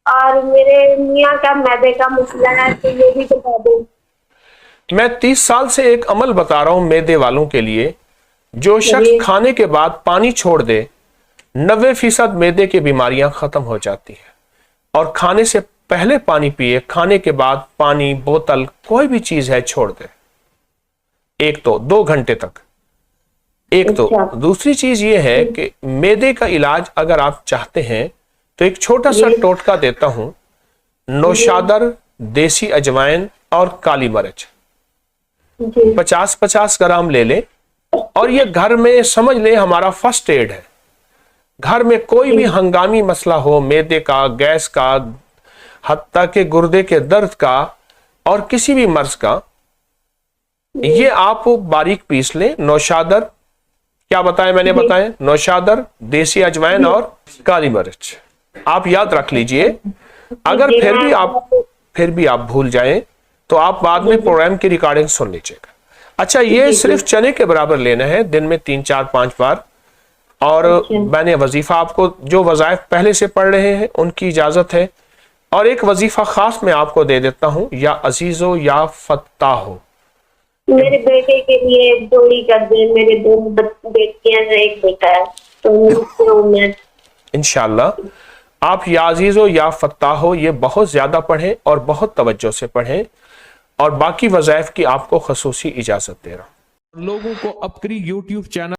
और मेरे मियाँ का मैदे का मसला है, तो ये भी बता दो। मैं 30 साल से एक अमल बता रहा हूं मैदे वालों के लिए। जो शख्स जी खाने के बाद पानी छोड़ दे, 90% मैदे की बीमारियां खत्म हो जाती है। और खाने से पहले पानी पिए, खाने के बाद पानी, बोतल, कोई भी चीज है छोड़ दे, एक तो 2 घंटे तक। एक तो अच्छा। दूसरी चीज ये है कि मैदे का इलाज अगर आप चाहते हैं तो एक छोटा सा जी टोटका देता हूं। जी नौशादर, देसी अजवाइन और काली मिर्च जी 50-50 ग्राम ले लें। और ये घर में समझ लें हमारा फर्स्ट एड है। घर में कोई भी जी हंगामी मसला हो, मैदे का, गैस का, हत्ता के गुर्दे के दर्द का और किसी भी मर्ज का, ये आप बारीक पीस लें। नौशादर, क्या बताया मैंने? जी बताया नौशादर, देसी अजवाइन जी और काली मिर्च। आप याद रख लीजिए। अगर जी फिर भी आप भूल जाएं तो आप बाद में प्रोग्राम की रिकॉर्डिंग सुन लीजिएगा। अच्छा, ये जी जी। सिर्फ चने के बराबर लेना है, दिन में 3-4-5 बार। और अच्छा मैंने वजीफा आपको, जो वज़ाइफ पहले से पढ़ रहे हैं उनकी इजाजत है। और एक वजीफा खास मैं आपको दे देता हूं, या अजीजो या फत्ता हो। मेरे बेटे के लिए जोड़ी कर दे, मेरे दो बेटियां हैं, एक बेटा है, तो मुझसे मैं। इंशाल्लाह आप या अजीजो या फत्ता हो ये बहुत ज्यादा पढ़ें और बहुत तवज्जो से पढ़ें। और बाकी वज़ाइफ की आपको खसूसी इजाजत दे रहा हूं। लोगों को अपनी YouTube चैनल